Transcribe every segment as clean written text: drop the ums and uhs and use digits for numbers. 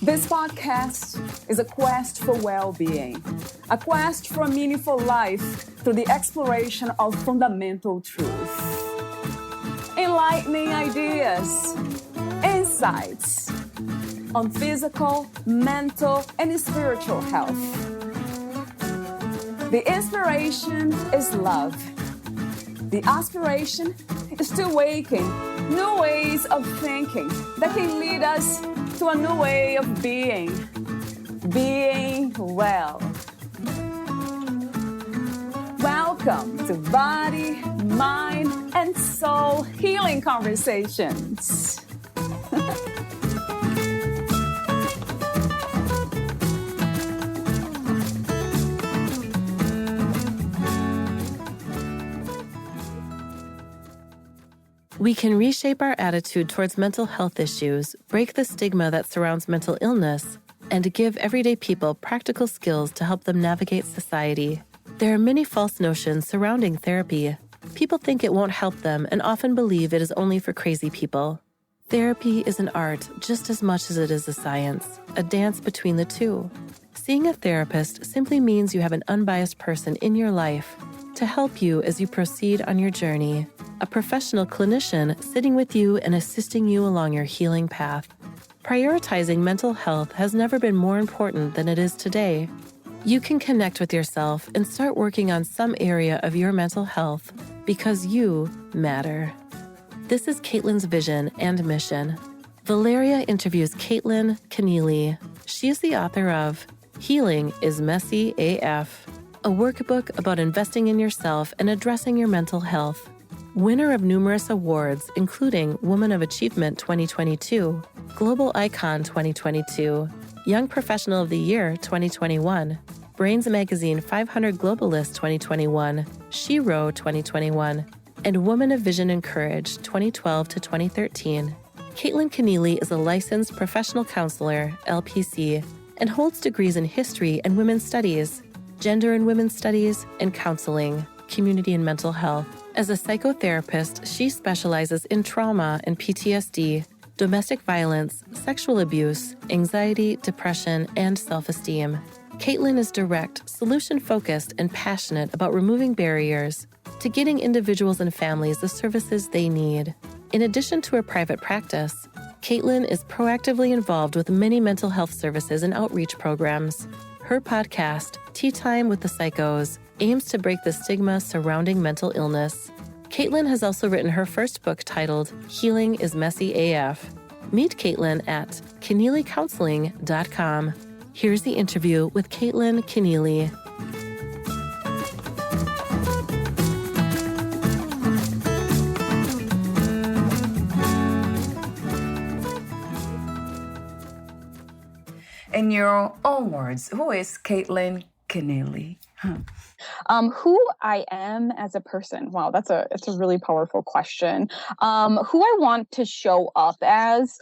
This podcast is a quest for well-being, a quest for a meaningful life through the exploration of fundamental truth. Enlightening ideas, insights on physical, mental, and spiritual health. The inspiration is love. The aspiration is to awaken new ways of thinking that can lead us to a new way of being well. Welcome to Body, Mind, and Soul Healing Conversations. We can reshape our attitude towards mental health issues, break the stigma that surrounds mental illness, and give everyday people practical skills to help them navigate society. There are many false notions surrounding therapy. People think it won't help them and often believe it is only for crazy people. Therapy is an art just as much as it is a science, a dance between the two. Seeing a therapist simply means you have an unbiased person in your life to help you as you proceed on your journey, a professional clinician sitting with you and assisting you along your healing path. Prioritizing mental health has never been more important than it is today. You can connect with yourself and start working on some area of your mental health because you matter. This is Caitlyn's vision and mission. Valeria interviews Caitlin Connelly. She is the author of Healing is Messy AF, a workbook about investing in yourself and addressing your mental health. Winner of numerous awards, including Woman of Achievement 2022, Global Icon 2022, Young Professional of the Year 2021, Brains Magazine 500 Globalist 2021, Shero 2021, and Woman of Vision and Courage 2012 to 2013. Caitlin Connelly is a licensed professional counselor, LPC, and holds degrees in history and women's studies, gender and women's studies, and counseling, community and mental health. As a psychotherapist, she specializes in trauma and PTSD, domestic violence, sexual abuse, anxiety, depression, and self-esteem. Kaitlyn is direct, solution-focused, and passionate about removing barriers to getting individuals and families the services they need. In addition to her private practice, Kaitlyn is proactively involved with many mental health services and outreach programs. Her podcast, Tea Time with the Psychos, aims to break the stigma surrounding mental illness. Kaitlyn has also written her first book titled Healing is Messy AF. Meet Kaitlyn at KennellyCounseling.com. Here's the interview with Caitlin Connelly. In your own words, who is Caitlin Connelly? Who I am as a person. Wow, it's a really powerful question. Who I want to show up as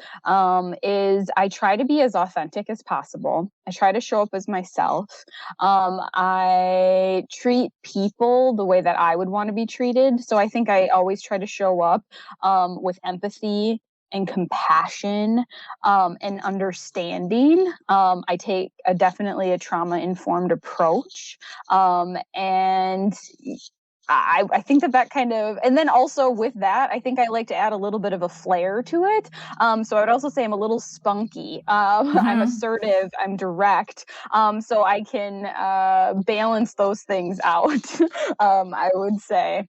is I try to be as authentic as possible. I try to show up as myself. I treat people the way that I would want to be treated. So I think I always try to show up with empathy and compassion and understanding. I take definitely a trauma-informed approach. And I think that kind of, and then also with that, I think I like to add a little bit of a flair to it. So I would also say I'm a little spunky. I'm assertive, I'm direct. So I can balance those things out, I would say.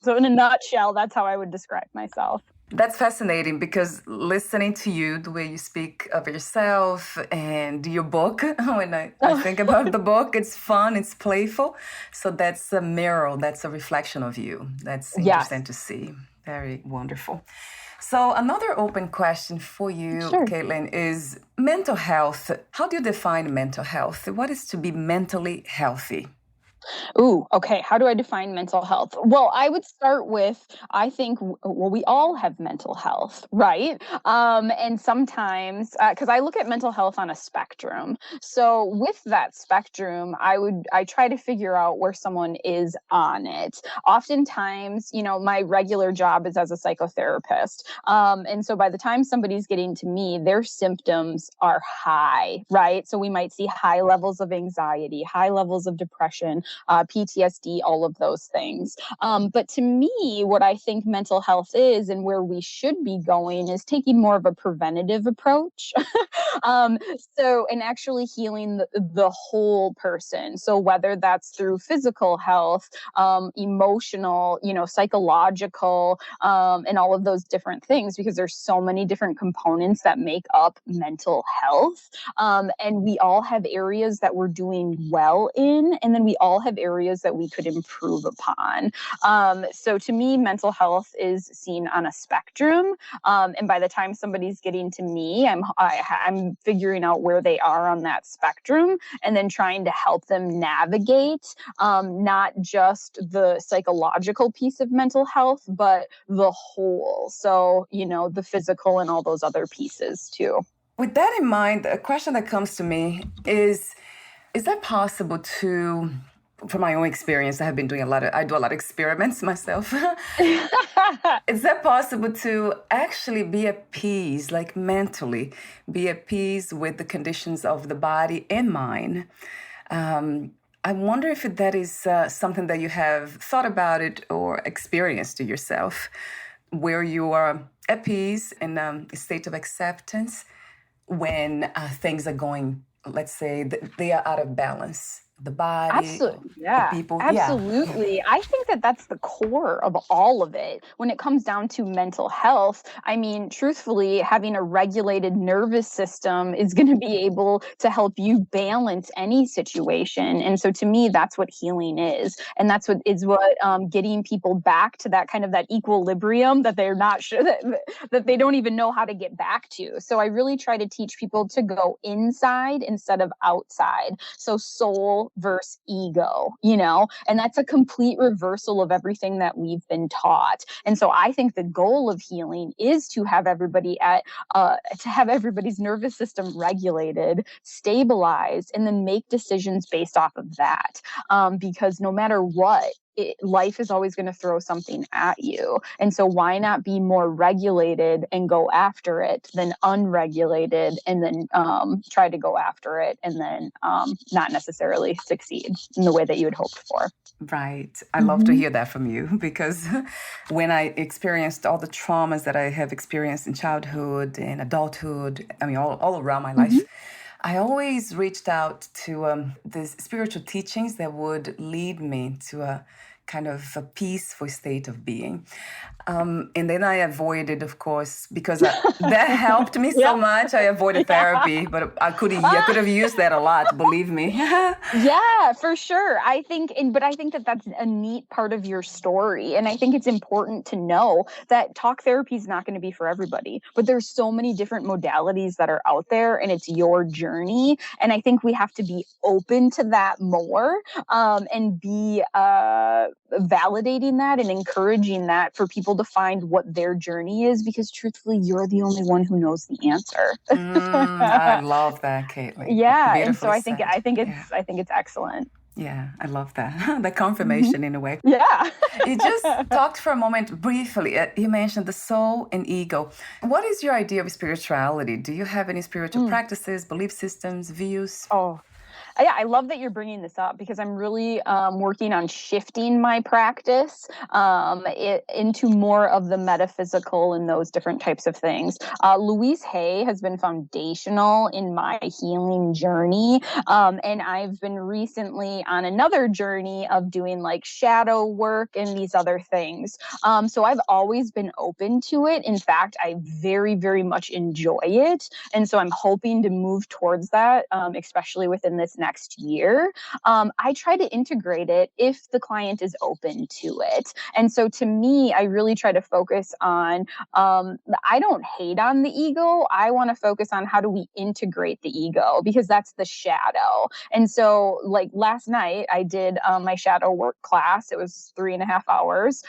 So in a nutshell, that's how I would describe myself. That's fascinating because listening to you, the way you speak of yourself and your book, when I think about the book, it's fun, it's playful. So that's a mirror, that's a reflection of you. That's interesting to see. Very wonderful. So another open question for you, Kaitlyn, is mental health. How do you define mental health? What is to be mentally healthy? Ooh, okay. How do I define mental health? Well, I would start with, I think, well, we all have mental health, right? And sometimes, because I look at mental health on a spectrum. So with that spectrum, I try to figure out where someone is on it. Oftentimes, my regular job is as a psychotherapist. And so by the time somebody's getting to me, their symptoms are high, right? So we might see high levels of anxiety, high levels of depression, PTSD, all of those things. But to me, what I think mental health is and where we should be going is taking more of a preventative approach. um, and actually healing the whole person. So whether that's through physical health, emotional, psychological, and all of those different things, because there's so many different components that make up mental health. And we all have areas that we're doing well in, and then we all have areas that we could improve upon. So to me, mental health is seen on a spectrum. And by the time somebody's getting to me, I'm figuring out where they are on that spectrum and then trying to help them navigate not just the psychological piece of mental health, but the whole. So, the physical and all those other pieces too. With that in mind, a question that comes to me is that possible to, from my own experience, I do a lot of experiments myself. Is that possible to actually be at peace, like mentally, be at peace with the conditions of the body and mind? I wonder if that is something that you have thought about it or experienced yourself, where you are at peace in a state of acceptance when things are going, let's say, they are out of balance. The body, Absolutely. Yeah, the people. absolutely. Yeah. I think that that's the core of all of it. When it comes down to mental health, I mean, truthfully, having a regulated nervous system is going to be able to help you balance any situation. And so to me, that's what healing is. And that's what getting people back to that kind of that equilibrium that they're not sure that they don't even know how to get back to. So I really try to teach people to go inside instead of outside. So soul versus ego, and that's a complete reversal of everything that we've been taught. And so I think the goal of healing is to have everybody's nervous system regulated, stabilized, and then make decisions based off of that. Because no matter what, life is always going to throw something at you. And so why not be more regulated and go after it than unregulated and then try to go after it and then not necessarily succeed in the way that you had hoped for. Right. I love to hear that from you, because when I experienced all the traumas that I have experienced in childhood and adulthood, I mean, all around my life, I always reached out to the spiritual teachings that would lead me to a kind of a peaceful state of being. And then I avoided, of course, because that helped me so much. I avoided therapy, but I could have used that a lot, believe me. Yeah, for sure. I think that that's a neat part of your story. And I think it's important to know that talk therapy is not going to be for everybody, but there's so many different modalities that are out there and it's your journey. And I think we have to be open to that more and be validating that and encouraging that for people to find what their journey is, because truthfully, you're the only one who knows the answer. I love that, Kaitlyn. Yeah, Beautifully and so I think said. I think it's excellent. Yeah, I love that. The confirmation in a way. Yeah. You just talked for a moment briefly. You mentioned the soul and ego. What is your idea of spirituality? Do you have any spiritual practices, belief systems, views? Oh, yeah, I love that you're bringing this up, because I'm really working on shifting my practice into more of the metaphysical and those different types of things. Louise Hay has been foundational in my healing journey. And I've been recently on another journey of doing like shadow work and these other things. So I've always been open to it. In fact, I very, very much enjoy it. And so I'm hoping to move towards that, especially within this next next year, I try to integrate it if the client is open to it. And so to me, I really try to focus on, I don't hate on the ego. I want to focus on how do we integrate the ego, because that's the shadow. And so like last night I did my shadow work class. It was 3.5 hours.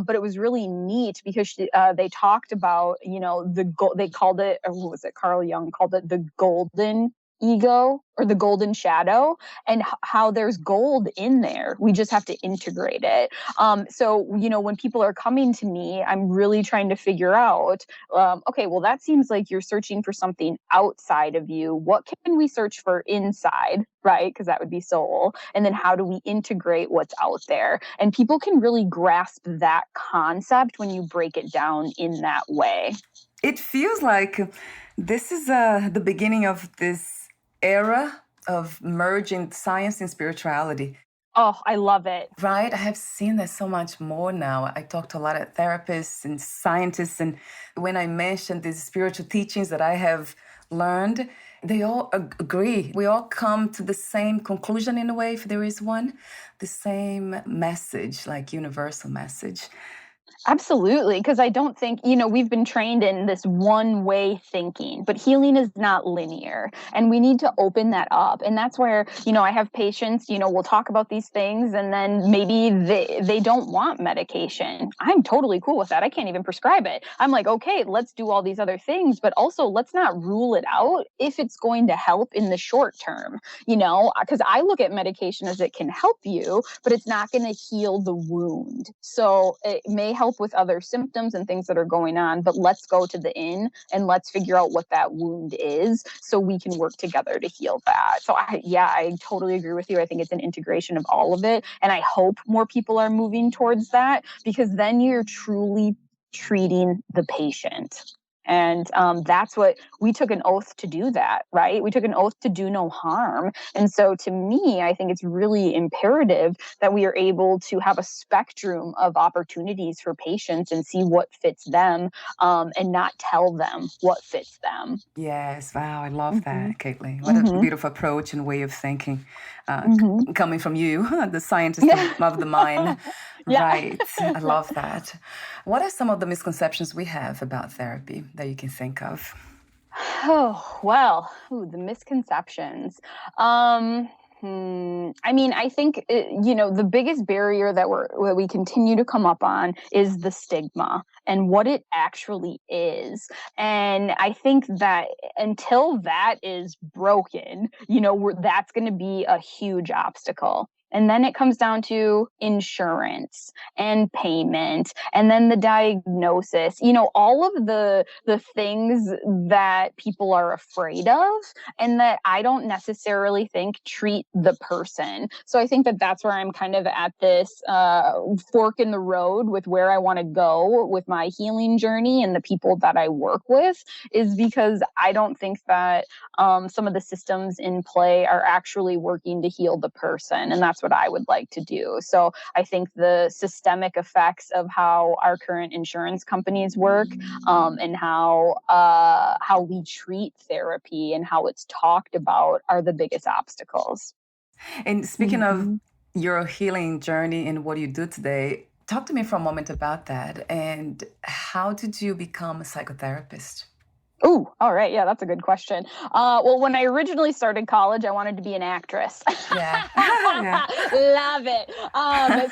But it was really neat because they talked about, they called it, or what was it? Carl Jung called it the golden ego or the golden shadow, and how there's gold in there. We just have to integrate it. So, when people are coming to me, I'm really trying to figure out, okay, well, that seems like you're searching for something outside of you. What can we search for inside, right? Because that would be soul. And then how do we integrate what's out there? And people can really grasp that concept when you break it down in that way. It feels like this is the beginning of this era of merging science and spirituality. Oh, I love it. Right? I have seen that so much more now. I talk to a lot of therapists and scientists, and when I mention these spiritual teachings that I have learned, they all agree. We all come to the same conclusion in a way, if there is one, the same message, like universal message. Absolutely. Because I don't think, we've been trained in this one way thinking, but healing is not linear, and we need to open that up. And that's where, I have patients, we'll talk about these things, and then maybe they don't want medication. I'm totally cool with that. I can't even prescribe it. I'm like, okay, let's do all these other things, but also let's not rule it out if it's going to help in the short term, because I look at medication as it can help you, but it's not going to heal the wound. So it may help with other symptoms and things that are going on, but let's go to the in and let's figure out what that wound is so we can work together to heal that. So I totally agree with you. I think it's an integration of all of it. And I hope more people are moving towards that, because then you're truly treating the patient. And that's what we took an oath to do, that, right? We took an oath to do no harm. And so to me, I think it's really imperative that we are able to have a spectrum of opportunities for patients and see what fits them, and not tell them what fits them. Yes, wow, I love that, Kaitlyn. What a Mm-hmm. beautiful approach and way of thinking, Mm-hmm. coming from you, the scientist of the mind. Yeah. Right, I love that. What are some of the misconceptions we have about therapy that you can think of? Oh, well, the misconceptions. I think, the biggest barrier that we continue to come up on is the stigma and what it actually is. And I think that until that is broken, that's going to be a huge obstacle. And then it comes down to insurance and payment, and then the diagnosis, all of the things that people are afraid of, and that I don't necessarily think treat the person. So I think that that's where I'm kind of at this fork in the road with where I want to go with my healing journey and the people that I work with, is because I don't think that some of the systems in play are actually working to heal the person. And that's what I would like to do. So I think the systemic effects of how our current insurance companies work, and how we treat therapy and how it's talked about, are the biggest obstacles. And speaking of Mhm. your healing journey and what you do today, talk to me for a moment about that. And how did you become a psychotherapist? Oh, all right. Yeah, that's a good question. Well, when I originally started college, I wanted to be an actress. Yeah. Yeah. Love it.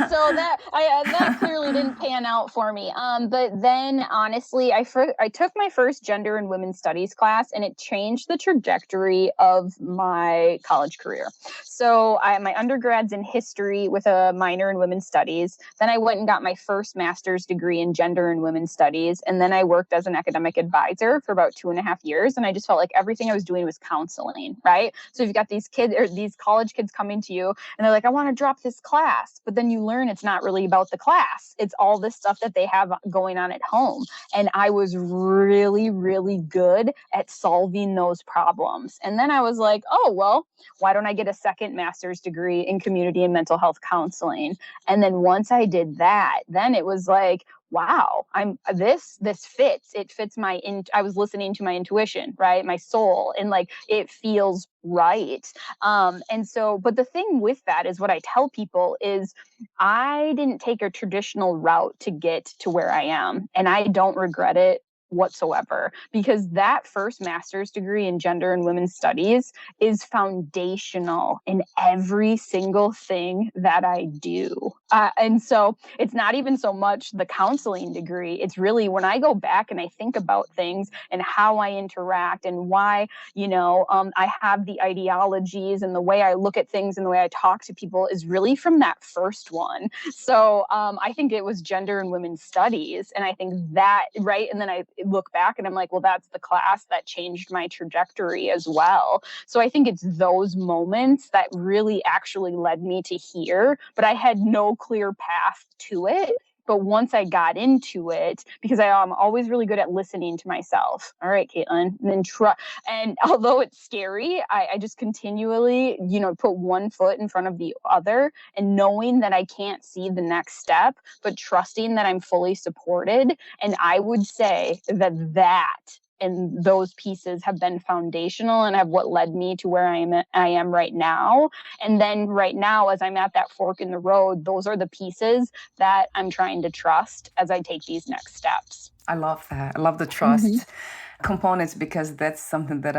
So that clearly didn't pan out for me. But then, honestly, I took my first gender and women's studies class, and it changed the trajectory of my college career. So my undergrad's in history with a minor in women's studies. Then I went and got my first master's degree in gender and women's studies, and then I worked as an academic advisor for about 2.5 years. And I just felt like everything I was doing was counseling, right? So you've got these kids or these college kids coming to you and they're like, I want to drop this class. But then you learn it's not really about the class. It's all this stuff that they have going on at home. And I was really, really good at solving those problems. And then I was like, oh, well, why don't I get a second master's degree in community and mental health counseling? And then once I did that, then it was like, wow, this fits. It fits I was listening to my intuition, right? My soul, and like, it feels right. And so, but the thing with that is, what I tell people is, I didn't take a traditional route to get to where I am, and I don't regret it whatsoever, because that first master's degree in gender and women's studies is foundational in every single thing that I do. And so it's not even so much the counseling degree. It's really, when I go back and I think about things and how I interact and why, I have the ideologies, and the way I look at things and the way I talk to people is really from that first one. So I think it was gender and women's studies. And I think that, right. And then I look back and I'm like, well, that's the class that changed my trajectory as well. So I think it's those moments that really actually led me to here, but I had no clear path to it. But once I got into it, because I'm always really good at listening to myself. All right, Kaitlyn, and then and although it's scary, I just continually, put one foot in front of the other, and knowing that I can't see the next step, but trusting that I'm fully supported. And I would say that and those pieces have been foundational and have what led me to where I am right now. And then right now, as I'm at that fork in the road, those are the pieces that I'm trying to trust as I take these next steps. I love that. I love the trust components, because that's something that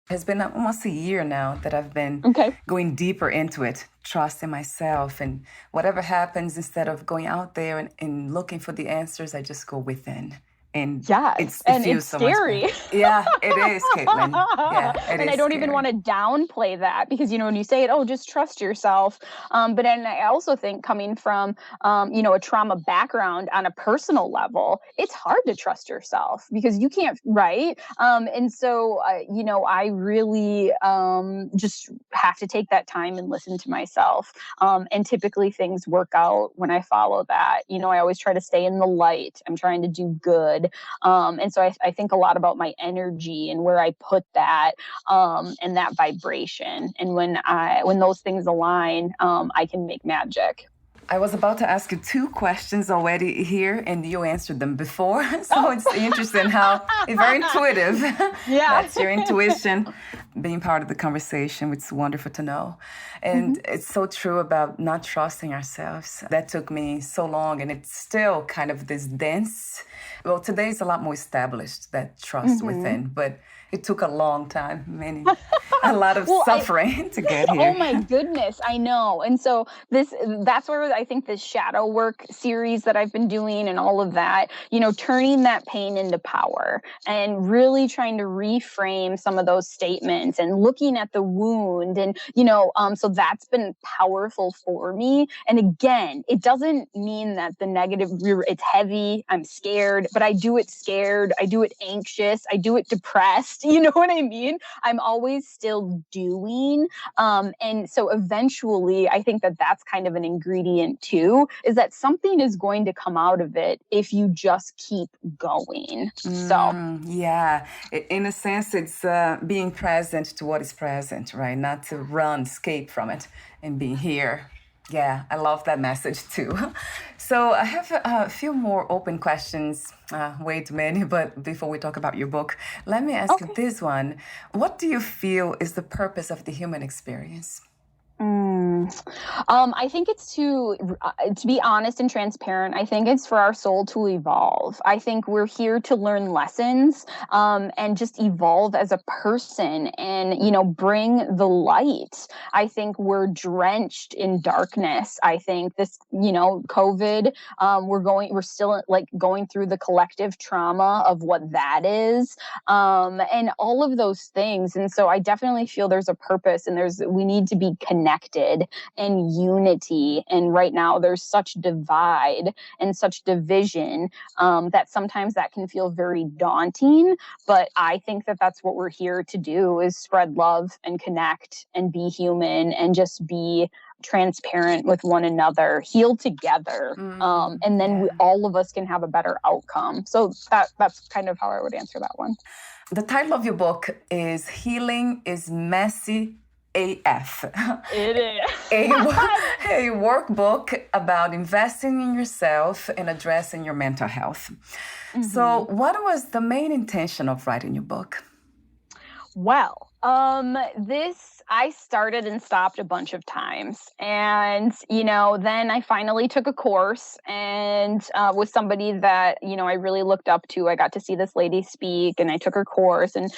has been almost a year now that I've been going deeper into it, trusting myself, and whatever happens, instead of going out there and looking for the answers, I just go within. And it feels so scary. Much better. Yeah, it is, Kaitlyn. Yeah, it and is I don't scary. even want to downplay that, because, when you say it, just trust yourself. But then I also think, coming from, a trauma background on a personal level, it's hard to trust yourself, because you can't, right? And so, I really just have to take that time and listen to myself. And typically things work out when I follow that. I always try to stay in the light. I'm trying to do good. And so I think a lot about my energy and where I put that, and that vibration. And when those things align, I can make magic. I was about to ask you 2 questions already here, and you answered them before. So it's interesting how very intuitive. Yeah. That's your intuition being part of the conversation. It's wonderful to know. And it's so true about not trusting ourselves. That took me so long, and it's still kind of this dense. Well, today is a lot more established, that trust within, but it took a long time, a lot of suffering to get here. Oh my goodness, I know. And so that's where I think this shadow work series that I've been doing and all of that, turning that pain into power, and really trying to reframe some of those statements and looking at the wound. And, so that's been powerful for me. And again, it doesn't mean that the negative, it's heavy, I'm scared, but I do it scared, I do it anxious, I do it depressed. You know what I mean? I'm always still doing. And so eventually, I think that that's kind of an ingredient too, is that something is going to come out of it if you just keep going. Yeah. In a sense, it's being present to what is present, right? Not to run, escape from it, and being here. Yeah, I love that message too. So I have a few more open questions, way too many, but before we talk about your book, let me ask you this one. What do you feel is the purpose of the human experience? I think it's to be honest and transparent. I think it's for our soul to evolve. I think we're here to learn lessons, and just evolve as a person, and, bring the light. I think we're drenched in darkness. I think this, COVID, we're still like going through the collective trauma of what that is, and all of those things. And so I definitely feel there's a purpose, and we need to be connected and unity. And right now there's such divide and such division, that sometimes that can feel very daunting. But I think that that's what we're here to do, is spread love and connect and be human and just be transparent with one another, heal together. And then all of us can have a better outcome. So that's kind of how I would answer that one. The title of your book is Healing is Messy AF. It is. A workbook about investing in yourself and addressing your mental health. So, what was the main intention of writing your book? Well, I started and stopped a bunch of times. And, then I finally took a course and with somebody that, I really looked up to. I got to see this lady speak and I took her course. And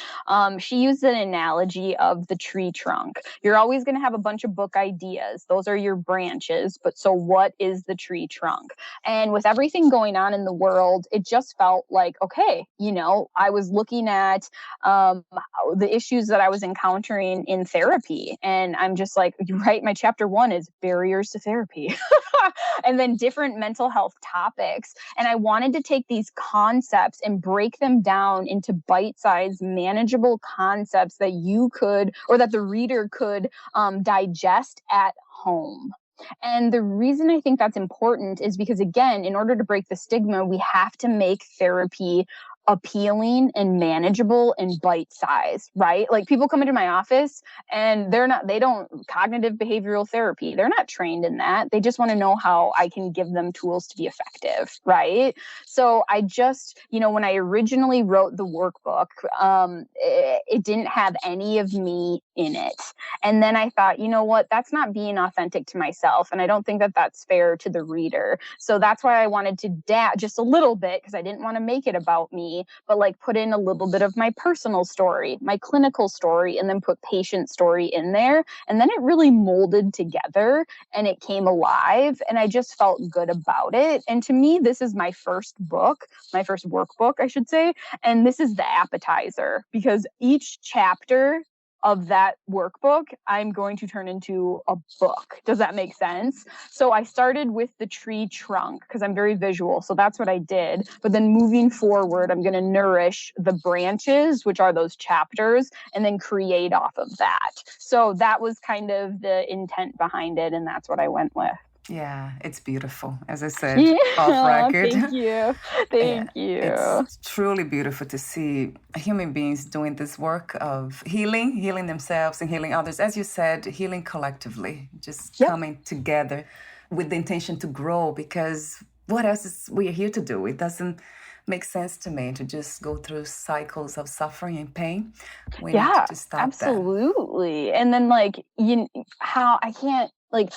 she used an analogy of the tree trunk. You're always going to have a bunch of book ideas. Those are your branches. But so what is the tree trunk? And with everything going on in the world, it just felt like, okay, I was looking at the issues that I was encountering in therapy. And I'm just like, right, my chapter 1 is barriers to therapy. And then different mental health topics. And I wanted to take these concepts and break them down into bite-sized, manageable concepts that you could, or that the reader could digest at home. And the reason I think that's important is because, again, in order to break the stigma, we have to make therapy appealing and manageable and bite size, right? Like people come into my office and they don't cognitive behavioral therapy. They're not trained in that. They just want to know how I can give them tools to be effective, right? So I just, when I originally wrote the workbook, it didn't have any of me in it. And then I thought, you know what, that's not being authentic to myself. And I don't think that that's fair to the reader. So that's why I wanted to just a little bit, because I didn't want to make it about me, but like put in a little bit of my personal story, my clinical story, and then put patient story in there. And then it really molded together and it came alive and I just felt good about it. And to me, this is my first book, my first workbook, I should say. And this is the appetizer, because each chapter of that workbook, I'm going to turn into a book. Does that make sense? So I started with the tree trunk because I'm very visual. So that's what I did. But then moving forward, I'm going to nourish the branches, which are those chapters, and then create off of that. So that was kind of the intent behind it. And that's what I went with. Yeah, it's beautiful. As I said, off record. Thank you. Thank you. It's truly beautiful to see human beings doing this work of healing themselves and healing others. As you said, healing collectively, just coming together with the intention to grow, because what else is we are here to do? It doesn't make sense to me to just go through cycles of suffering and pain. We need to stop absolutely. And then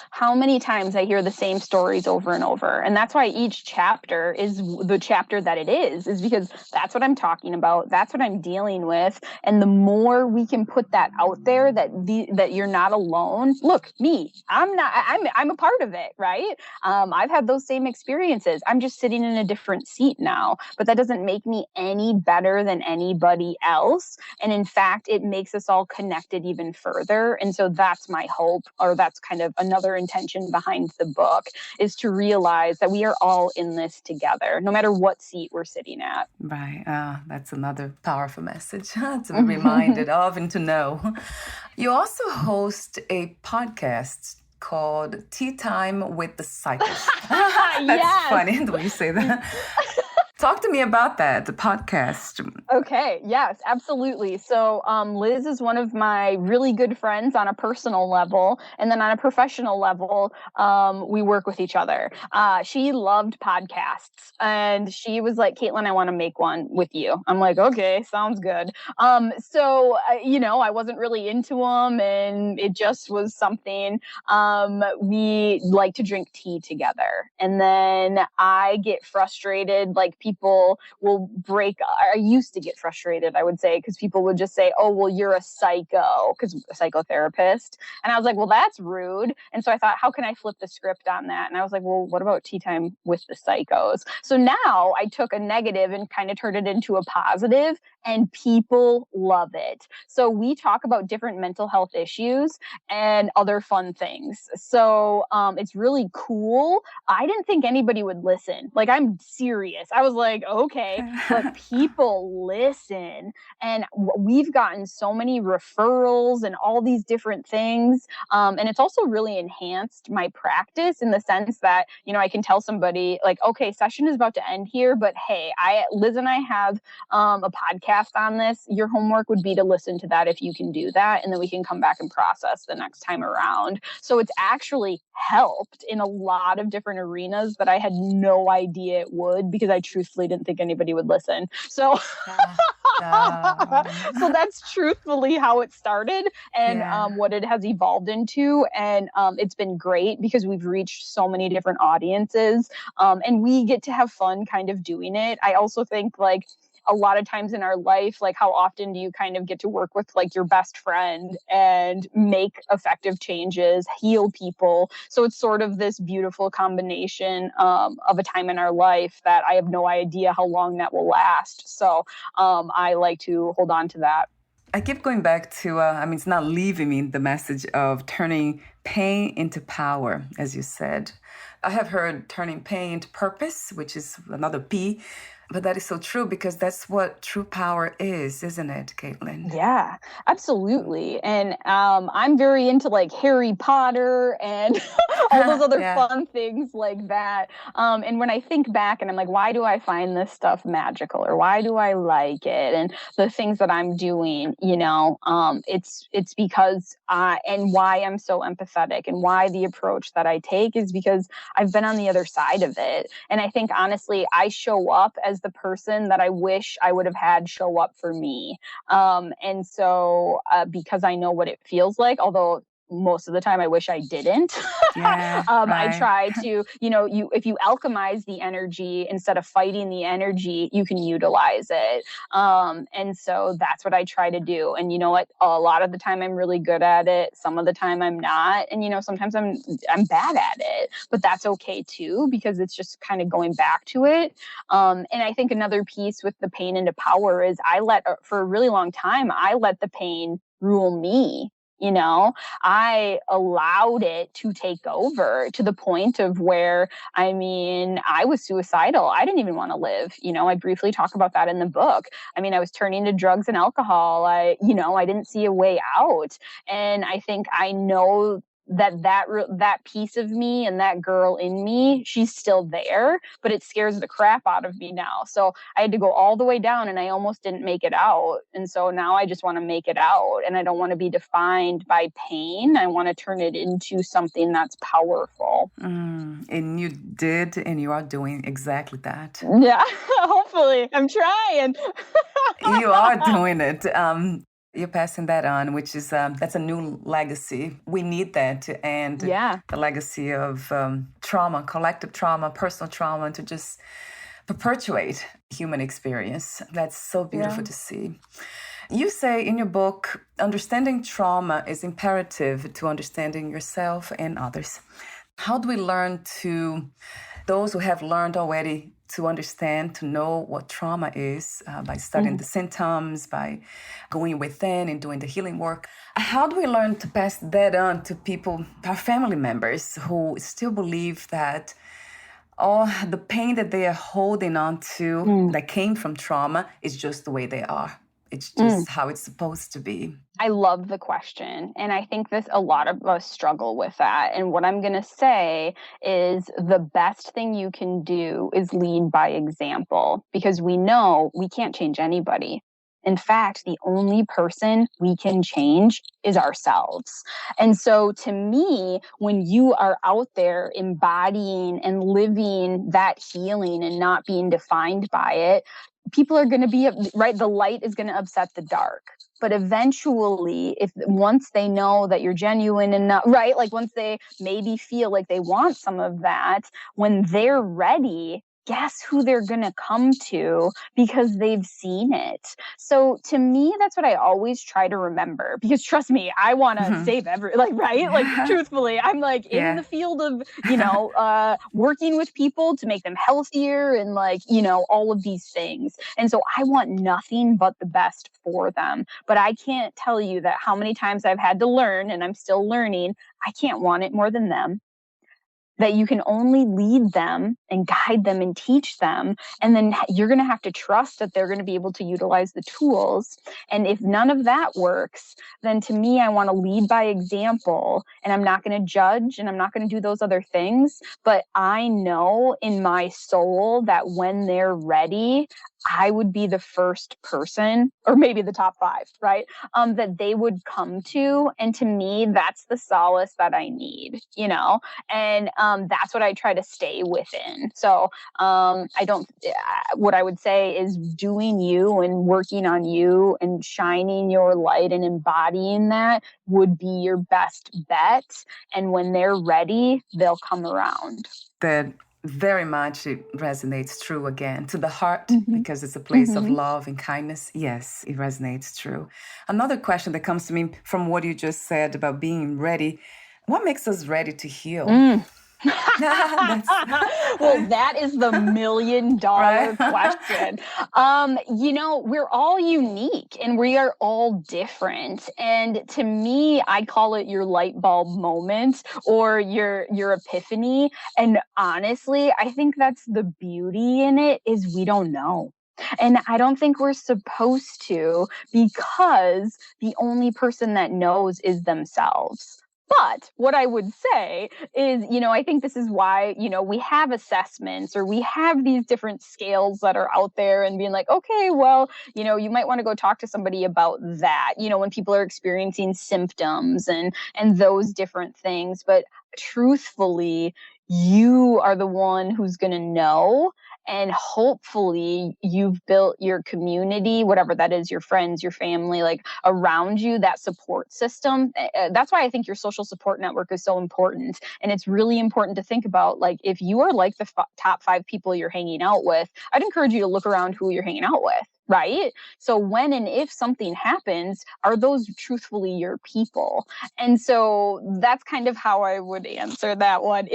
how many times I hear the same stories over and over. And that's why each chapter is the chapter that it is because that's what I'm talking about. That's what I'm dealing with. And the more we can put that out there, that you're not alone. Look, I'm a part of it, right? I've had those same experiences. I'm just sitting in a different seat now, but that doesn't make me any better than anybody else. And in fact, it makes us all connected even further. And so that's my hope, or that's kind of another intention behind the book, is to realize that we are all in this together, no matter what seat we're sitting at. Right. That's another powerful message to be reminded of and to know. You also host a podcast called Tea Time with the Cypress. That's funny the way you say that. Talk to me about that, the podcast. Okay, yes, absolutely. So Liz is one of my really good friends on a personal level. And then on a professional level, we work with each other. She loved podcasts. And she was like, Kaitlyn, I want to make one with you. I'm like, okay, sounds good. So I wasn't really into them. And it just was something. We like to drink tea together. And then I get frustrated, like people will I used to get frustrated, I would say, because people would just say, oh, well, you're a psycho, because a psychotherapist. And I was like, well, that's rude. And so I thought, how can I flip the script on that? And I was like, well, what about tea time with the psychos? So now I took a negative and kind of turned it into a positive, and people love it. So we talk about different mental health issues and other fun things. So it's really cool. I didn't think anybody would listen. Like, I'm serious. I was like, okay, but people listen. And we've gotten so many referrals and all these different things. And it's also really enhanced my practice in the sense that, I can tell somebody like, okay, session is about to end here, but hey, Liz and I have a podcast on this. Your homework would be to listen to that if you can do that. And then we can come back and process the next time around. So it's actually helped in a lot of different arenas that I had no idea it would, because I truthfully didn't think anybody would listen. So, so that's truthfully how it started and what it has evolved into. And it's been great because we've reached so many different audiences, and we get to have fun kind of doing it. I also think like a lot of times in our life, like how often do you kind of get to work with like your best friend and make effective changes, heal people? So it's sort of this beautiful combination of a time in our life that I have no idea how long that will last. So I like to hold on to that. I keep going back to, it's not leaving me the message of turning pain into power, as you said. I have heard turning pain into purpose, which is another P. But that is so true, because that's what true power is, isn't it, Kaitlyn? Yeah, absolutely. And I'm very into like Harry Potter and all those other fun things like that. And when I think back and I'm like, why do I find this stuff magical, or why do I like it? And the things that I'm doing, it's because and why I'm so empathetic and why the approach that I take is because I've been on the other side of it. And I think honestly, I show up as the person that I wish I would have had show up for me. And so because I know what it feels like, although most of the time I wish I didn't. I try to, if you alchemize the energy instead of fighting the energy, you can utilize it. And so that's what I try to do. And you know what? A lot of the time I'm really good at it. Some of the time I'm not. And, sometimes I'm bad at it, but that's okay too, because it's just kind of going back to it. And I think another piece with the pain into power is for a really long time, I let the pain rule me. I allowed it to take over to the point of where, I was suicidal. I didn't even want to live. I briefly talk about that in the book. I was turning to drugs and alcohol. I didn't see a way out. And I think I know that piece of me and that girl in me, she's still there, but it scares the crap out of me now. So I had to go all the way down and I almost didn't make it out. And so now I just want to make it out, and I don't want to be defined by pain. I want to turn it into something that's powerful. And you did, and you are doing exactly that. Yeah, hopefully. I'm trying. You are doing it. You're passing that on, which is that's a new legacy. We need that to end the legacy of trauma, collective trauma, personal trauma, to just perpetuate human experience. That's so beautiful to see. You say in your book, understanding trauma is imperative to understanding yourself and others. How do we learn those who have learned already to understand, to know what trauma is by studying the symptoms, by going within and doing the healing work? How do we learn to pass that on to people, our family members, who still believe that all the pain that they are holding on to that came from trauma is just the way they are? It's just how it's supposed to be. I love the question. And I think a lot of us struggle with that. And what I'm going to say is the best thing you can do is lead by example, because we know we can't change anybody. In fact, the only person we can change is ourselves. And so to me, when you are out there embodying and living that healing and not being defined by it, people are going to be right. The light is going to upset the dark. But eventually, once they know that you're genuine enough, right? Like once they maybe feel like they want some of that, when they're ready, guess who they're going to come to, because they've seen it. So to me, that's what I always try to remember, because trust me, I want to save right? Like truthfully, I'm like in the field of, working with people to make them healthier and all of these things. And so I want nothing but the best for them. But I can't tell you that how many times I've had to learn, and I'm still learning, I can't want it more than them. that you can only lead them and guide them and teach them. And then you're going to have to trust that they're going to be able to utilize the tools. And if none of that works, then to me, I want to lead by example, and I'm not going to judge, and I'm not going to do those other things. But I know in my soul that when they're ready, I would be the first person, or maybe the top 5, right? That they would come to. And to me, that's the solace that I need, and that's what I try to stay within. So what I would say is doing you and working on you and shining your light and embodying that would be your best bet. And when they're ready, they'll come around. That very much it resonates true again to the heart, because it's a place of love and kindness. Yes, it resonates true. Another question that comes to me from what you just said about being ready: what makes us ready to heal? Well, that is the $1 million question. We're all unique and we are all different. And to me, I call it your light bulb moment or your epiphany. And honestly, I think that's the beauty in it, is we don't know. And I don't think we're supposed to, because the only person that knows is themselves. But what I would say is, I think this is why, we have assessments, or we have these different scales that are out there, and being like, okay, well, you might want to go talk to somebody about that, when people are experiencing symptoms and those different things. But truthfully, you are the one who's going to know. And hopefully you've built your community, whatever that is, your friends, your family, like around you, that support system. That's why I think your social support network is so important. And it's really important to think about, like, if you are like the top 5 people you're hanging out with, I'd encourage you to look around who you're hanging out with. Right? So when and if something happens, are those truthfully your people? And so that's kind of how I would answer that one.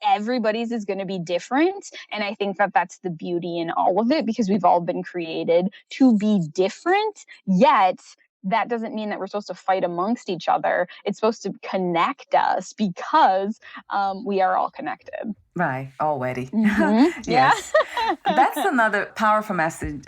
Everybody's is going to be different. And I think that that's the beauty in all of it, because we've all been created to be different, yet that doesn't mean that we're supposed to fight amongst each other. It's supposed to connect us, because we are all connected. Right, already. Yes. Yeah. That's another powerful message,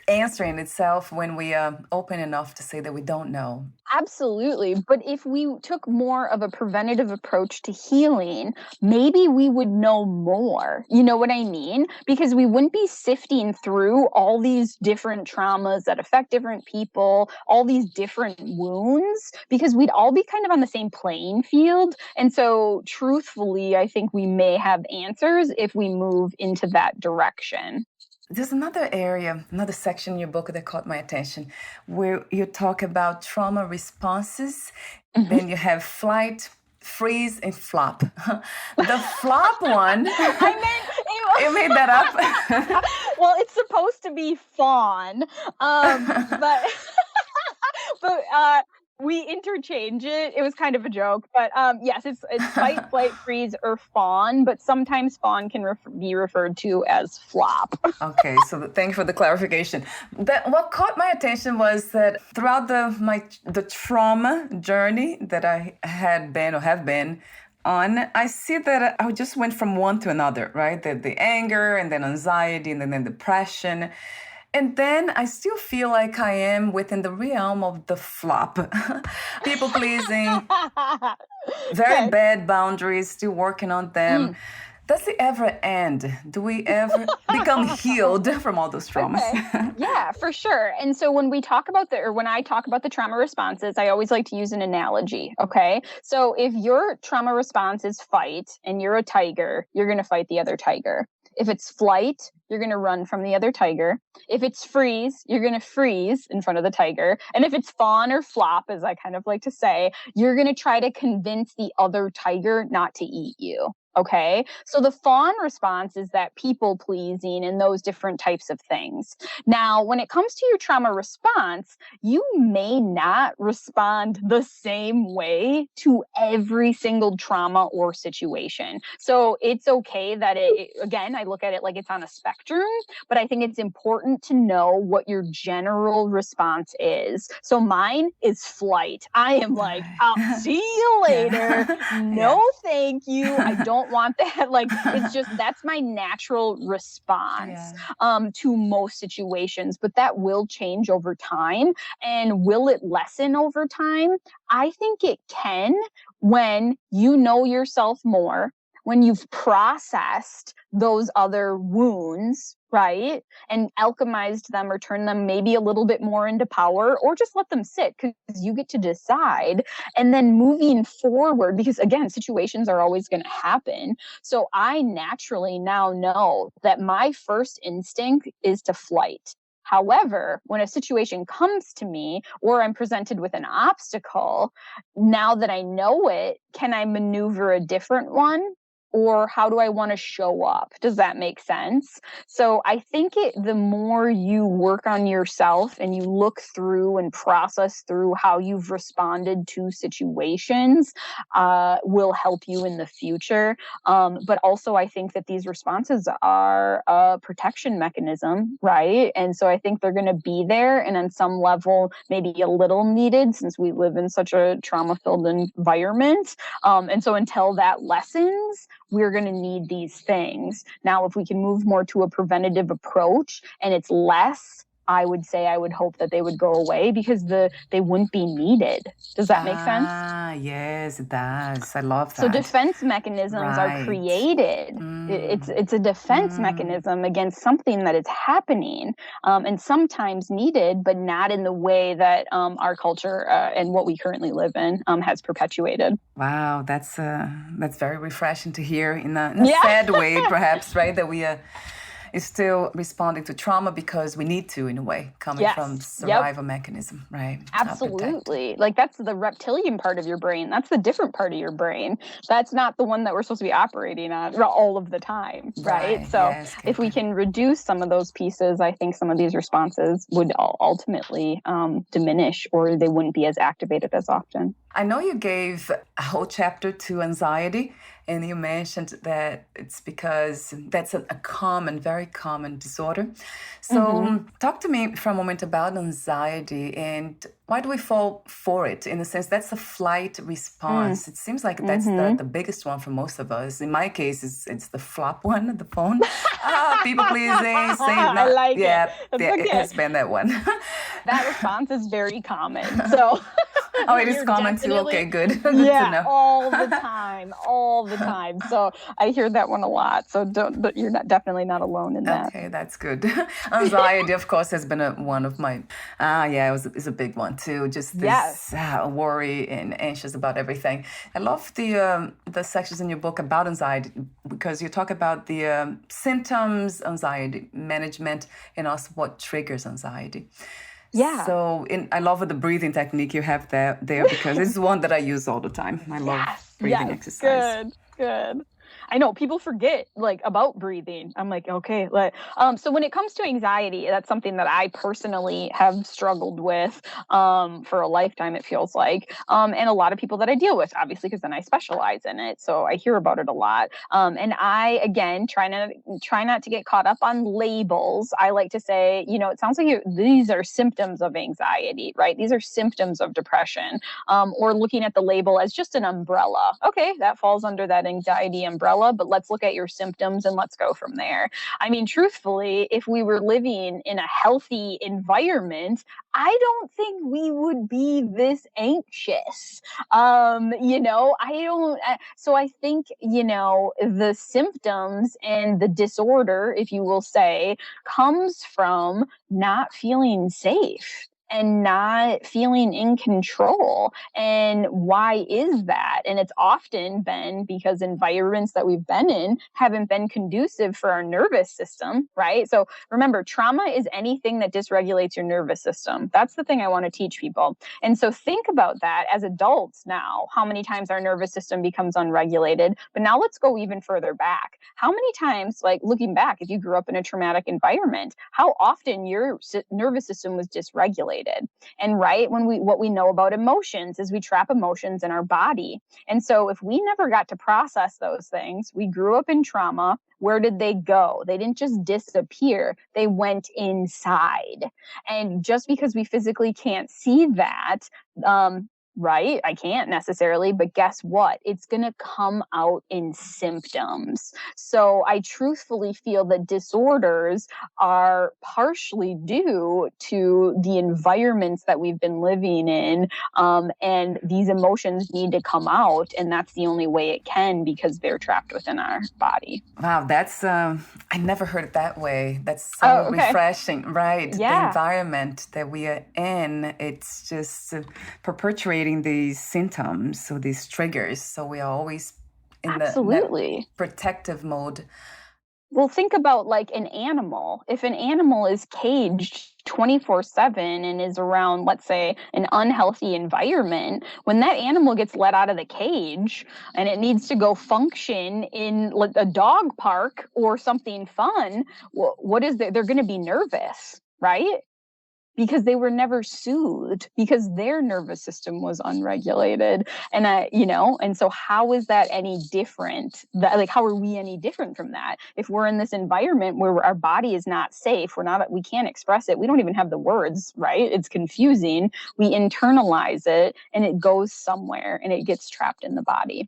answering itself when we are open enough to say that we don't know. Absolutely. But if we took more of a preventative approach to healing, maybe we would know more. You know what I mean? Because we wouldn't be sifting through all these different traumas that affect different people, all these different wounds, because we'd all be kind of on the same playing field. And so truthfully, I think we may have answers if we move into that direction. There's another area, another section in your book that caught my attention, where you talk about trauma responses. Then you have flight, freeze, and flop. The flop one, you made that up? Well, it's supposed to be fawn, but we interchange it. It was kind of a joke, but yes, it's fight, flight, freeze, or fawn. But sometimes fawn can be referred to as flop. Okay, so thank you for the clarification. What caught my attention was that throughout the trauma journey that I had been or have been on, I see that I just went from one to another, right? The anger, and then anxiety, and then depression. And then I still feel like I am within the realm of the flop. People pleasing, very bad boundaries, still working on them. Does it ever end? Do we ever become healed from all those traumas? Okay. Yeah, for sure. And so when I talk about the trauma responses, I always like to use an analogy. Okay. So if your trauma response is fight and you're a tiger, you're going to fight the other tiger. If it's flight, you're going to run from the other tiger. If it's freeze, you're going to freeze in front of the tiger. And if it's fawn or flop, as I kind of like to say, you're going to try to convince the other tiger not to eat you. Okay. So the fawn response is that people pleasing and those different types of things. Now, when it comes to your trauma response, you may not respond the same way to every single trauma or situation. So it's okay that again, I look at it like it's on a spectrum, but I think it's important to know what your general response is. So mine is flight. I am like, I'll see you later. No, thank you. I don't don't want that. Like, it's just, that's my natural response to most situations, but that will change over time. And will it lessen over time? I think it can, when you know yourself more, when you've processed those other wounds, right? And alchemized them or turned them maybe a little bit more into power, or just let them sit, because you get to decide. And then moving forward, because again, situations are always going to happen. So I naturally now know that my first instinct is to flight. However, when a situation comes to me or I'm presented with an obstacle, now that I know it, can I maneuver a different one? Or how do I want to show up? Does that make sense? So I think the more you work on yourself and you look through and process through how you've responded to situations, will help you in the future. But also, I think that these responses are a protection mechanism, right? And so I think they're going to be there, and on some level, maybe a little needed, since we live in such a trauma-filled environment. And so until that lessens, we're going to need these things. Now, if we can move more to a preventative approach and it's less, I would say I would hope that they would go away, because they wouldn't be needed. Does that make sense? Yes, it does. I love that. So defense mechanisms are created. It's a defense mechanism against something that is happening, and sometimes needed, but not in the way that our culture and what we currently live in has perpetuated. Wow, that's very refreshing to hear in a sad way, perhaps, right? That we is still responding to trauma because we need to, in a way, coming from survival mechanism, right? Absolutely. Like, that's the reptilian part of your brain. That's the different part of your brain. That's not the one that we're supposed to be operating on all of the time, right? So if we can reduce some of those pieces, I think some of these responses would ultimately diminish, or they wouldn't be as activated as often. I know you gave a whole chapter to anxiety, and you mentioned that it's because that's a very common disorder. So talk to me for a moment about anxiety, and why do we fall for it? In a sense, that's a flight response. It seems like that's the biggest one for most of us. In my case, it's the flop one, the phone. People pleasing, saying no. I like it. It has been that one. That response is very common. So it is common too. Okay, good. Good to know. all the time. So I hear that one a lot. So you're definitely not alone in that. Okay, that's good. Anxiety, of course, has been one of my. It's a big one too. Just this worry and anxious about everything. I love the sections in your book about anxiety, because you talk about the symptoms, anxiety management, and also what triggers anxiety. Yeah. So I love the breathing technique you have there because it's one that I use all the time. I love breathing exercise. Good. I know people forget about breathing. I'm like, okay. So when it comes to anxiety, that's something that I personally have struggled with for a lifetime, it feels like. And a lot of people that I deal with, obviously, because then I specialize in it. So I hear about it a lot. And I, again, try not to get caught up on labels. I like to say, it sounds like these are symptoms of anxiety, right? These are symptoms of depression, or looking at the label as just an umbrella. Okay, that falls under that anxiety umbrella, but let's look at your symptoms and let's go from there. I mean, truthfully, if we were living in a healthy environment, I don't think we would be this anxious. So I think, the symptoms and the disorder, if you will say, comes from not feeling safe and not feeling in control. And why is that? And it's often been because environments that we've been in haven't been conducive for our nervous system, right? So remember, trauma is anything that dysregulates your nervous system. That's the thing I want to teach people. And so think about that as adults now, how many times our nervous system becomes unregulated. But now let's go even further back. How many times, looking back, if you grew up in a traumatic environment, how often your nervous system was dysregulated? And what we know about emotions is we trap emotions in our body. And so if we never got to process those things, we grew up in trauma. Where did they go? They didn't just disappear. They went inside. And just because we physically can't see that, right? I can't necessarily, but guess what? It's going to come out in symptoms. So I truthfully feel that disorders are partially due to the environments that we've been living in. And these emotions need to come out. And that's the only way it can, because they're trapped within our body. Wow, that's I never heard it that way. That's so Oh, okay. refreshing, right? The Yeah. environment that we are in, it's just perpetuating these symptoms, so these triggers. So we are always in that Absolutely. protective mode. Well, think about like an animal. If an animal is caged 24/7 and is around, let's say, an unhealthy environment, when that animal gets let out of the cage and it needs to go function in like a dog park or something fun, what is they're going to be nervous, right? Because they were never soothed, because their nervous system was unregulated. And and so how is that any different? Like, how are we any different from that? If we're in this environment where our body is not safe, we can't express it, we don't even have the words, right? It's confusing. We internalize it and it goes somewhere and it gets trapped in the body.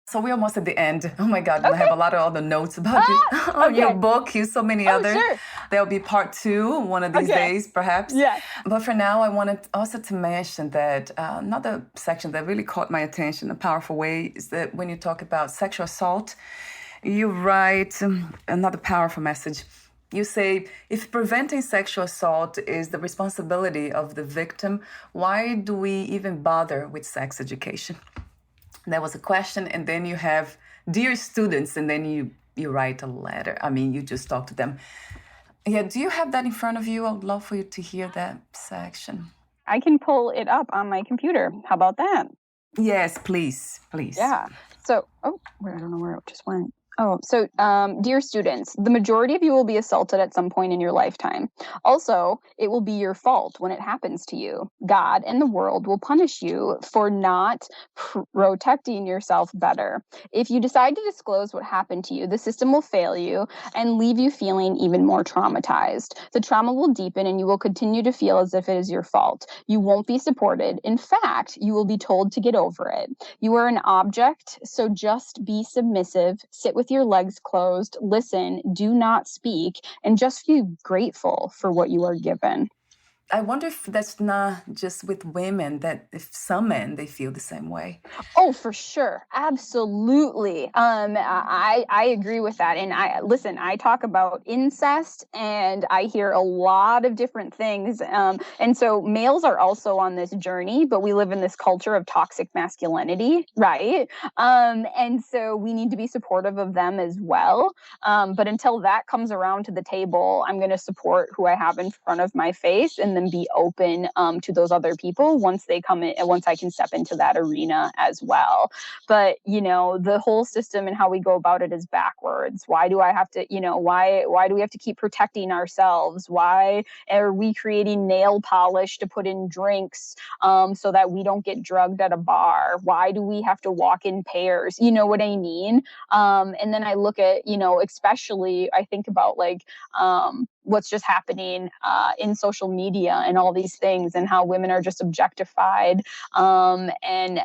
So we're almost at the end. Oh my God, and I Okay. have a lot of other notes about you on your Okay. book. You so many Oh, others. sure. There'll be part 2 one of these Okay. days, perhaps. Yeah. But for now, I wanted also to mention that another section that really caught my attention in a powerful way is that when you talk about sexual assault, you write another powerful message. You say, if preventing sexual assault is the responsibility of the victim, why do we even bother with sex education? That was a question, and then you have dear students, and then you write a letter. I mean, you just talk to them. Yeah, do you have that in front of you? I would love for you to hear that section. I can pull it up on my computer. How about that? Yes, please, please. Yeah. So, I don't know where it just went. Oh, so dear students, the majority of you will be assaulted at some point in your lifetime. Also, it will be your fault when it happens to you. God and the world will punish you for not protecting yourself better. If you decide to disclose what happened to you, the system will fail you and leave you feeling even more traumatized. The trauma will deepen and you will continue to feel as if it is your fault. You won't be supported. In fact, you will be told to get over it. You are an object, so just be submissive, sit with your legs closed, listen, do not speak, and just feel grateful for what you are given. I wonder if that's not just with women, that if some men, they feel the same way. Oh, for sure. Absolutely. I agree with that. And I talk about incest and I hear a lot of different things. And so males are also on this journey, but we live in this culture of toxic masculinity, right? And so we need to be supportive of them as well. But until that comes around to the table, I'm going to support who I have in front of my face and then be open to those other people once they come in, once I can step into that arena as well. But the whole system and how we go about it is backwards. Why do I have to, why do we have to keep protecting ourselves? Why are we creating nail polish to put in drinks so that we don't get drugged at a bar? Why do we have to walk in pairs? You know what I mean? And then I look at, especially I think about like what's just happening in social media and all these things, and how women are just objectified, and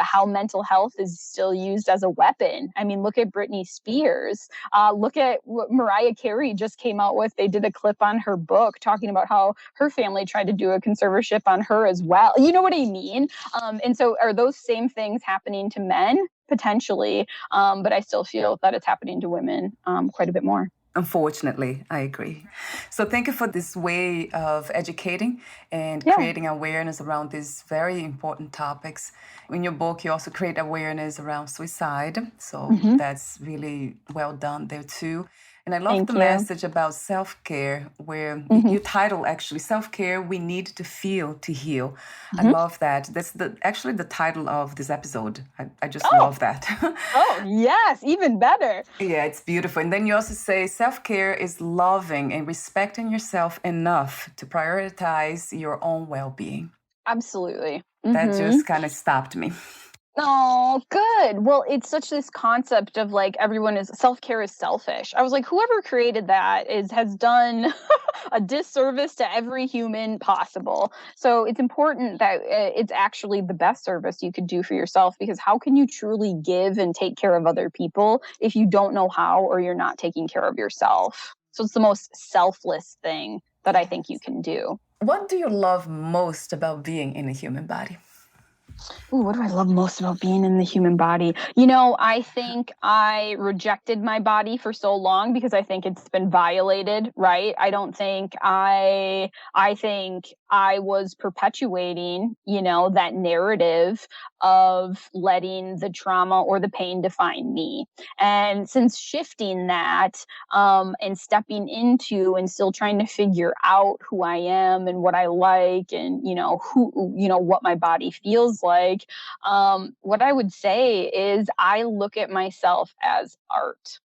how mental health is still used as a weapon. I mean, look at Britney Spears. Look at what Mariah Carey just came out with. They did a clip on her book talking about how her family tried to do a conservatorship on her as well. You know what I mean? And so are those same things happening to men? Potentially. But I still feel that it's happening to women quite a bit more. Unfortunately, I agree. So thank you for this way of educating and creating awareness around these very important topics. In your book, you also create awareness around suicide. So that's really well done there too. And I love the message about self-care, where your title actually, Self-Care, We Need to Feel to Heal. I love that. That's actually the title of this episode. I just love that. Oh, yes, even better. Yeah, it's beautiful. And then you also say self-care is loving and respecting yourself enough to prioritize your own well-being. Absolutely. That just kind of stopped me. Oh, good. Well, it's such this concept of like everyone is self-care is selfish. I was like, whoever created that has done a disservice to every human possible. So it's important that it's actually the best service you could do for yourself, because how can you truly give and take care of other people if you don't know how, or you're not taking care of yourself? So it's the most selfless thing that I think you can do. What do you love most about being in a human body? Ooh, what do I love most about being in the human body? I think I rejected my body for so long because I think it's been violated, right? I think I was perpetuating, that narrative of letting the trauma or the pain define me. And since shifting that, and stepping into and still trying to figure out who I am and what I like, and, what my body feels like, what I would say is I look at myself as art,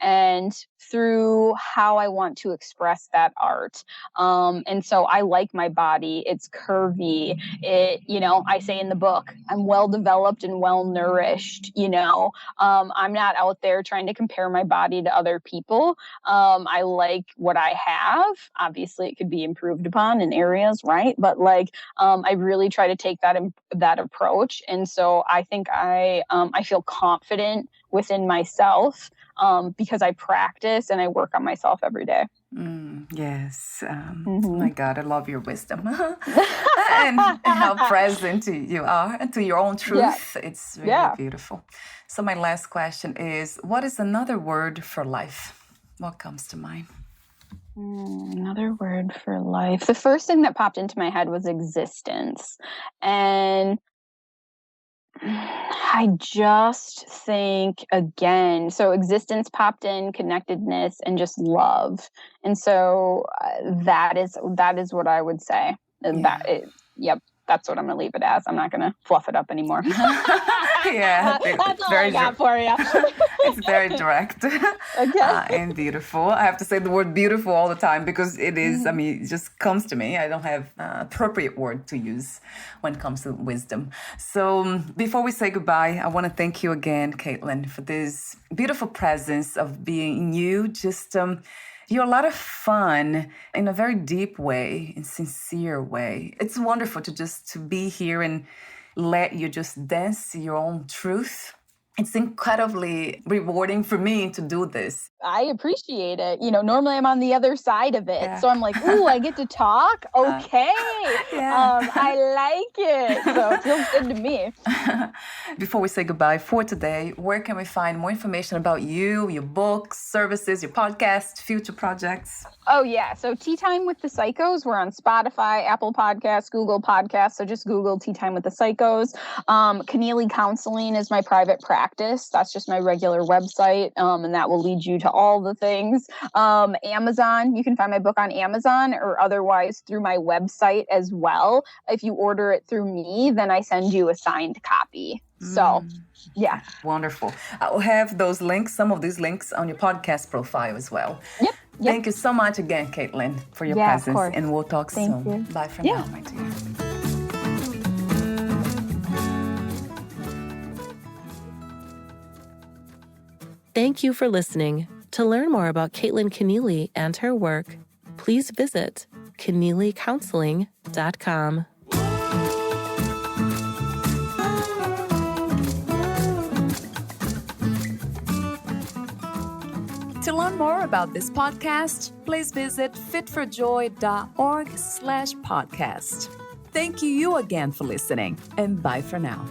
and through how I want to express that art. And so I like my body. It's curvy. I say in the book, I'm well developed and well nourished. I'm not out there trying to compare my body to other people. I like what I have. Obviously, it could be improved upon in areas, right? But I really try to take that approach. And so I think I feel confident within myself, because I practice and I work on myself every day. Yes. Oh my God, I love your wisdom and how present you are to your own truth. Yeah. It's really beautiful. So my last question is, what is another word for life? What comes to mind? Another word for life. The first thing that popped into my head was existence. And I just think, again, so existence popped in, connectedness, and just love. And so that is what I would say. Yeah. That's what I'm going to leave it as. I'm not going to fluff it up anymore. Yeah. That's all I got for you. It's very direct. Okay. And beautiful. I have to say the word beautiful all the time because it is, it just comes to me. I don't have an appropriate word to use when it comes to wisdom. So before we say goodbye, I want to thank you again, Kaitlyn, for this beautiful presence of being you. Just you're a lot of fun in a very deep way, in sincere way. It's wonderful to be here and let you just dance your own truth. It's incredibly rewarding for me to do this. I appreciate it. Normally I'm on the other side of it. Yeah. So I'm like, ooh, I get to talk? Okay. I like it. So it feels good to me. Before we say goodbye for today, where can we find more information about you, your books, services, your podcast, future projects? Oh, yeah. So Tea Time with the Psychos. We're on Spotify, Apple Podcasts, Google Podcasts. So just Google Tea Time with the Psychos. Connelly Counseling is my private practice. That's just my regular website. And that will lead you to all the things. Amazon, you can find my book on Amazon, or otherwise through my website as well. If you order it through me, then I send you a signed copy. So, yeah. Wonderful. I'll have those links, some of these links on your podcast profile as well. Yep. Thank you so much again, Kaitlyn, for your presence. And we'll talk soon. You. Bye for now, my dear. Thank you for listening. To learn more about Caitlin Connelly and her work, please visit connellycounseling.com. To learn more about this podcast, please visit fitforjoy.org/podcast. Thank you again for listening, and bye for now.